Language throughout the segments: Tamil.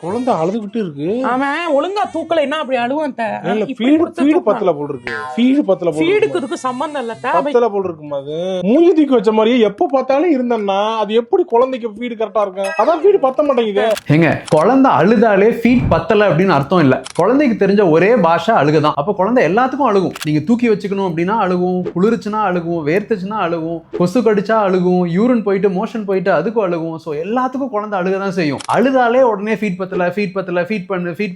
குழந்தை அழுதுகிட்டு இருக்கு. அவன் ஒழுங்கா தூக்கல என்ன அப்படி அழுவான் ஃபீடு பத்தல போல் இருக்கு. ஃபீடு பத்தல போல் ஃபீடுக்கு இதுக்கு சம்பந்தம் இல்ல பத்தல போல் இருக்குமா? அது மூஞ்சி தூக்கி வச்ச மாதிரியே எப்ப பார்த்தாலும் இருந்தேன்னா அது எப்படி குழந்தைக்கு ஃபீடு கரெக்டா இருக்கும்? அதான் ஃபீடு பத்த மாட்டேங்குது. ஏங்க குழந்தை அழுதாலே ஃபீட் பத்தல அப்படின்னு அர்த்தம் இல்ல. குழந்தைக்கு தெரிஞ்ச ஒரே பாஷை அழுகுதான். அப்ப குழந்தை எல்லாத்துக்கும் அழுகும். நீங்க தூக்கி வச்சுக்கணும் அப்படின்னா அழுகும், குளிர்ச்சுன்னா அழுகும், வேர்த்துச்சுன்னா அழுகும், கொசு கடிச்சா அழுகும், யூரின் போயிட்டு மோஷன் போயிட்டு அதுக்கும் அழுகும். சோ எல்லாத்துக்கும் குழந்தை அழுகதான் செய்யும். அழுதாலே உடனே ஃபீட் பத்தல ஃபீட்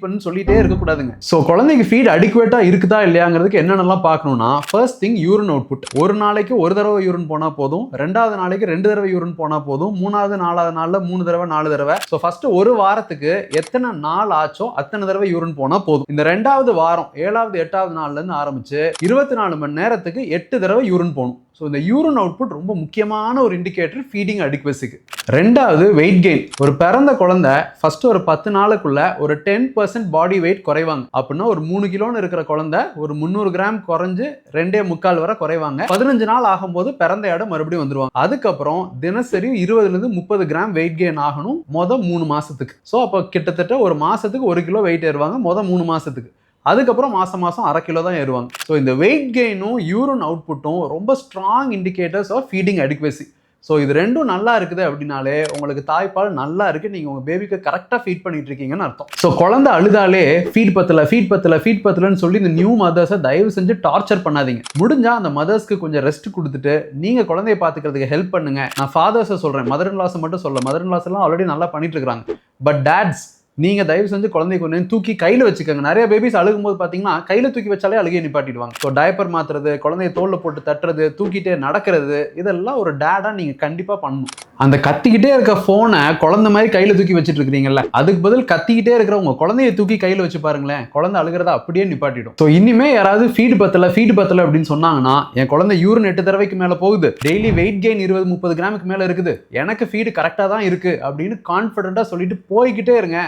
பண்ணு சொல்லிட்டே இருக்க கூடாதுங்க. சோ குழந்தைக்கு ஃபீட் அடிக்குவேட்டா இருக்குதா இல்லையாங்கிறதுக்கு என்னென்னலாம் பார்க்கணும்னா, ஃபர்ஸ்ட் திங் யூரின் அவுட்புட். ஒரு நாளைக்கு ஒரு தடவை யூரின் போனா போதும், ரெண்டாவது நாளைக்கு 2 தடவை யூரின் போனா போதும், மூணாவது நாலாவது நாள்ல 3 தடவை 4 தடவை. சோ ஃபர்ஸ்ட் ஒரு வாரத்துக்கு எத்தனை நாள் ஆச்சோ அத்தனை தடவை யூரின் போனா போதும். இந்த 2வது வாரம் 7வது 8வது நாள்ல இருந்து ஆரம்பிச்சு 24 மணி நேரத்துக்கு 8 தடவை யூரின் போகணும். ஸோ இந்த யூரின் அவுட்புட் ரொம்ப முக்கியமான ஒரு இண்டிகேட்டர் ஃபீடிங் அடிக்வசிக்கு. 2வது வெயிட் கெயின். ஒரு பிறந்த குழந்தை ஃபர்ஸ்ட் ஒரு 10 நாளுக்குள்ள ஒரு 10% பாடி வெயிட் குறைவாங்க. அப்படின்னா ஒரு 3 கிலோன்னு இருக்கிற குழந்தை ஒரு 300 கிராம் குறைஞ்சு 2.25 வரை குறைவாங்க. 15 நாள் ஆகும்போது பிறந்த இடம் மறுபடியும் வந்துருவாங்க. அதுக்கப்புறம் தினசரி 20-30 கிராம் வெயிட் கெயின் ஆகணும் 3 மாசத்துக்கு. ஸோ அப்போ கிட்டத்தட்ட ஒரு மாசத்துக்கு 1 கிலோ வெயிட் ஏறுவாங்க 3 மாசத்துக்கு. அதுக்கப்புறம் மாசம் 1/2 கிலோ தான் ஏறுவாங்க. ஸோ இந்த வெயிட் கெயினும் யூரின் அவுட்புட்டும் ரொம்ப strong indicators of feeding adequacy. So இது ரெண்டும் நல்லா இருக்குது அப்படின்னாலே உங்களுக்கு தாய்ப்பால் நல்லா இருக்கு, நீங்க உங்க பேபிக்கு கரெக்டாக ஃபீட் பண்ணிட்டு இருக்கீங்கன்னு அர்த்தம். ஸோ குழந்தை அழுதாலே ஃபீட் பத்தலன்னு சொல்லி இந்த நியூ மதர்ஸை தயவு செஞ்சு டார்ச்சர் பண்ணாதீங்க. முடிஞ்சா அந்த மதர்ஸ்க்கு கொஞ்சம் ரெஸ்ட் கொடுத்துட்டு நீங்க குழந்தைய பார்த்துக்கிறதுக்கு ஹெல்ப் பண்ணுங்க. நான் ஃபாதர்ஸை சொல்றேன், மதர் இன் லாஸ் மட்டும் சொல்ல. மதர் இன் லாஸ் எல்லாம் ஆல்ரெடி நல்லா பண்ணிட்டு இருக்காங்க. பட் டேட்ஸ், நீங்க தயவு செஞ்சு குழந்தைய கொஞ்சம் தூக்கி கையில வச்சுக்கோங்க. நிறைய பேபிஸ் அழுகும் போது பாத்தீங்கன்னா கையில தூக்கி வச்சாலே அழுகையை நிப்பாட்டிடுவாங்க. ஸோ டயப்பர் மாத்துறது, குழந்தைய தோல்ல போட்டு தட்டுறது, தூக்கிட்டே நடக்கிறது, இதெல்லாம் ஒரு டேடா நீங்க கண்டிப்பா பண்ணணும். அந்த கத்திக்கிட்டே இருக்க போனை குழந்தை மாதிரி கையில தூக்கி வச்சுட்டு இருக்கீங்கல்ல, அதுக்கு பதில் கத்திக்கிட்டே இருக்கிற உங்க குழந்தைய தூக்கி கையில வச்சு பாருங்களேன், குழந்தை அழுகிறத அப்படியே நிப்பாட்டிடும். ஸோ இனிமே யாராவது ஃபீடு பத்தல அப்படின்னு சொன்னாங்கன்னா, என் குழந்தை யூரின் 8 தடவைக்கு மேல போகுது, டெய்லி வெயிட் கெயின் 20-30 கிராமுக்கு மேல இருக்குது, எனக்கு ஃபீடு கரெக்டா தான் இருக்கு அப்படின்னு கான்பிடண்டா சொல்லிட்டு போய்கிட்டே இருங்க.